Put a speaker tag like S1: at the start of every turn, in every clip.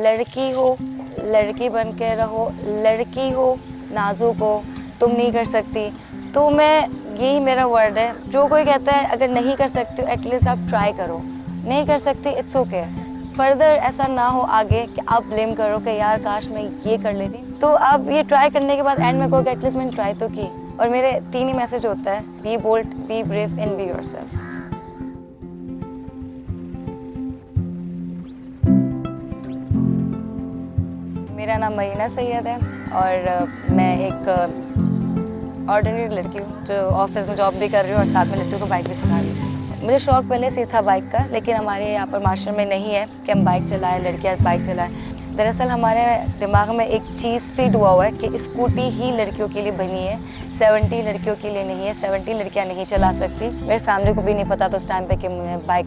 S1: लड़की हो, लड़की बन के रहो, लड़की हो, नाजुक हो, तुम नहीं कर सकती। तो मैं यही मेरा वर्ड है। जो कोई कहता है अगर नहीं कर सकती हो एटलीस्ट आप ट्राई करो, नहीं कर सकती इट्स ओके। फर्दर ऐसा ना हो आगे कि आप ब्लेम करो कि यार काश मैं ये कर लेती। तो आप ये ट्राई करने के बाद एंड में कहो कि एटलीस्ट मैंने ट्राई तो की। और मेरे 3 ही मैसेज होता है, be bold, be brave and be yourself. मेरा नाम मरीना सैयद है और मैं एक ऑर्डिनरी लड़की हूँ जो ऑफिस में जॉब भी कर रही हूँ और साथ में लड़कियों को बाइक भी सिखा रही हूँ। मुझे शौक पहले से था बाइक का, लेकिन हमारे यहाँ पर मार्शल में नहीं है कि हम बाइक चलाएं, लड़कियाँ बाइक चलाएं। दरअसल हमारे दिमाग में एक चीज़ फिट हुआ है कि स्कूटी ही लड़कियों के लिए बनी है, 70 लड़कियों के लिए नहीं है, 70 लड़कियाँ नहीं चला सकती। मेरी फैमिली को भी नहीं पता था उस टाइम पे कि मैं बाइक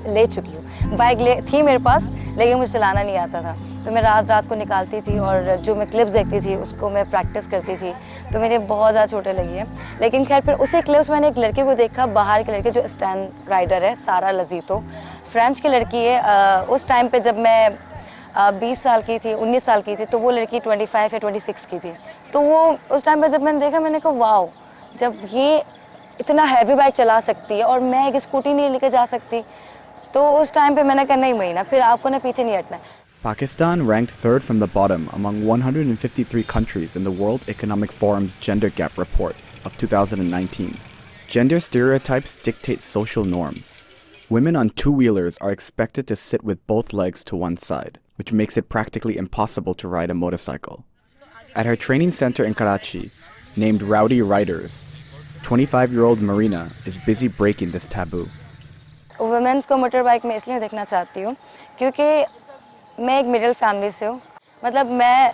S1: ले चुकी हूँ। बाइक थी मेरे पास, लेकिन मुझे चलाना नहीं आता था। तो मैं रात रात को निकालती थी और जो मैं क्लिप्स देखती थी उसको मैं प्रैक्टिस करती थी। तो मेरे बहुत ज़्यादा छोटे लगी है। लेकिन खैर फिर उसी क्लिप्स मैंने एक लड़के को देखा, बाहर की लड़की जो स्टैंड राइडर है, सारा लजीतो, फ्रेंच की लड़की है। उस टाइम पे जब मैं 20 साल की थी, 19 साल की थी, तो वो लड़की 25 या 26 की थी। तो वो उस टाइम पे जब मैंने देखा, मैंने कहा वाओ, जब ये इतना हैवी बाइक चला सकती है और मैं एक स्कूटी नहीं लेके जा सकती। तो उस टाइम पे मैंने कहा नहीं महीना, फिर आपको ना पीछे नहीं हटना।
S2: Pakistan ranked third from the bottom among 153 countries in the World Economic Forum's Gender Gap Report of 2019. Gender stereotypes dictate social norms. Women on two-wheelers are expected to sit with both legs to one side, which makes it practically impossible to ride a motorcycle. At her training center in Karachi, named Rowdy Riders, 25-year-old Marina is busy breaking this taboo.
S1: Women's को motorbike में इसलिए देखना चाहती हूँ क्योंकि मैं एक middle family से हूँ। मतलब मैं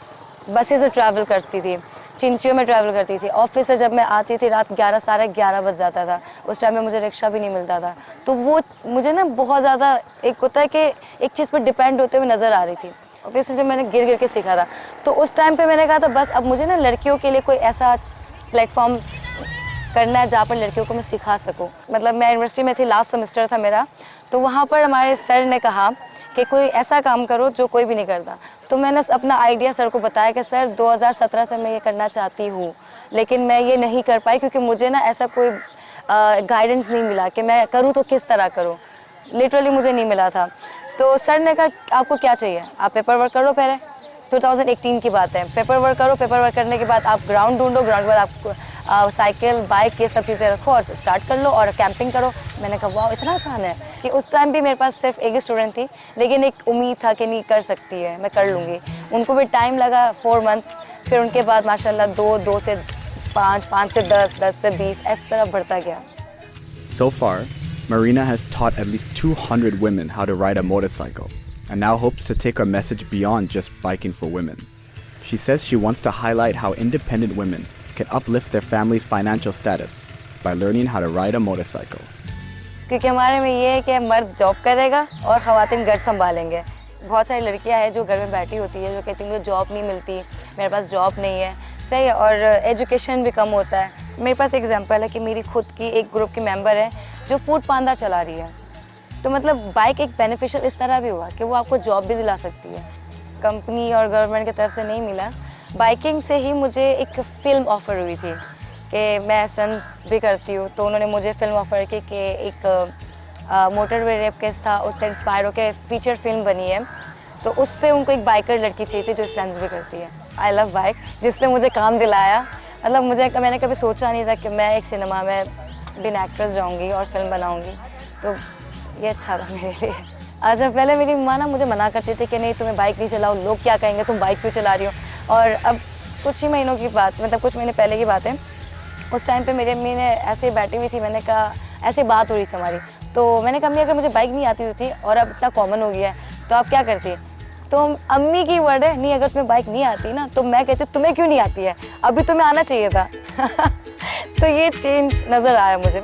S1: बसें से ट्रैवल करती थी, चिंचियों में ट्रैवल करती थी। ऑफिस से जब मैं आती थी रात 11 साढ़े 11 बज जाता था। उस टाइम में मुझे रिक्शा भी नहीं मिलता था। तो वो मुझे ना बहुत ज़्यादा एक होता है कि एक चीज़ पर डिपेंड होते हुए नज़र आ रही थी। ऑफिस से जब मैंने गिर गिर के सीखा था, तो उस टाइम पर मैंने कहा था बस अब मुझे ना लड़कियों के लिए कोई ऐसा प्लेटफॉर्म करना है जहाँ पर लड़कियों को मैं सिखा सकूँ। मतलब मैं यूनिवर्सिटी में थी, लास्ट सेमेस्टर था मेरा, तो वहाँ पर हमारे सर ने कहा कि कोई ऐसा काम करो जो कोई भी नहीं करता। तो मैंने अपना आइडिया सर को बताया कि सर 2017 से मैं ये करना चाहती हूँ, लेकिन मैं ये नहीं कर पाई क्योंकि मुझे ना ऐसा कोई गाइडेंस नहीं मिला कि मैं करूँ तो किस तरह करूँ। लिटरली मुझे नहीं मिला था। तो सर ने कहा आपको क्या चाहिए, आप पेपर वर्क करो पहले। 2018 की बात है। पेपर वर्क करो, पेपर वर्क करने के बाद आप ग्राउंड ढूंढो, ग्राउंड के बाद आप साइकिल, बाइक, ये सब चीज़ें रखो और स्टार्ट कर लो और कैंपिंग करो। मैंने कहा वाह इतना आसान है। कि उस टाइम भी मेरे पास सिर्फ एक ही स्टूडेंट थी, लेकिन एक उम्मीद था कि नहीं कर सकती है, मैं कर लूँगी। उनको भी टाइम लगा 4 मंथ्स, फिर उनके बाद माशाल्लाह 2 से 5, 5 से 10, 10 से 20 इस तरह बढ़ता गया।
S2: So far, Marina has taught at least 200 women how to ride a motorcycle and now hopes to take her message beyond just biking for women. She says she wants to highlight how independent women can uplift their family's financial status by learning how to ride a motorcycle.
S1: क्योंकि हमारे में ये है कि मर्द job करेगा और ख़वातीन घर संभालेंगे। बहुत सारी लड़कियां हैं जो घर में बैठी होती है, जो कहती हैं मुझे जॉब नहीं मिलती, मेरे पास जॉब नहीं है, सही है, और एजुकेशन भी कम होता है। मेरे पास एग्जांपल है कि मेरी खुद की एक ग्रुप की मेंबर है जो फूड पांडा चला रही है। तो मतलब बाइक एक बेनिफिशियल इस तरह भी हुआ कि वो आपको जॉब भी दिला सकती है। कंपनी और गवर्नमेंट की तरफ से नहीं मिला। बाइकिंग से ही मुझे एक फ़िल्म ऑफ़र हुई थी कि मैं स्टंट्स भी करती हूँ, तो उन्होंने मुझे फ़िल्म ऑफ़र की कि एक मोटरवे रेप केस था, उससे इंस्पायर होकर फीचर फिल्म बनी है। तो उस पर उनको एक बाइकर लड़की चाहिए थी जो स्टंट्स भी करती है। आई लव बाइक, जिसने मुझे काम दिलाया। मतलब मैंने कभी सोचा नहीं था कि मैं एक सिनेमा में बिन एक्ट्रेस जाऊँगी और फिल्म बनाऊँगी। तो ये अच्छा था मेरे लिए। अच्छा पहले मेरी माँ ना मुझे मना करती थी कि नहीं तुम्हें बाइक नहीं चलाओ, लोग क्या कहेंगे, तुम बाइक क्यों चला रही हो। और अब कुछ ही महीनों की बात, मतलब कुछ महीने पहले की बात है, उस टाइम पे मेरी अम्मी ने ऐसे बैठी हुई थी, मैंने कहा ऐसे बात हो रही थी हमारी, तो मैंने कहा अम्मी अगर मुझे बाइक नहीं आती होती और अब इतना कॉमन हो गया है तो आप क्या करती। तो अम्मी की वर्ड है, नहीं अगर तुम्हें बाइक नहीं आती ना, तो मैं कहती तुम्हें क्यों नहीं आती है, अभी तुम्हें आना चाहिए था। तो ये चेंज नज़र आया मुझे।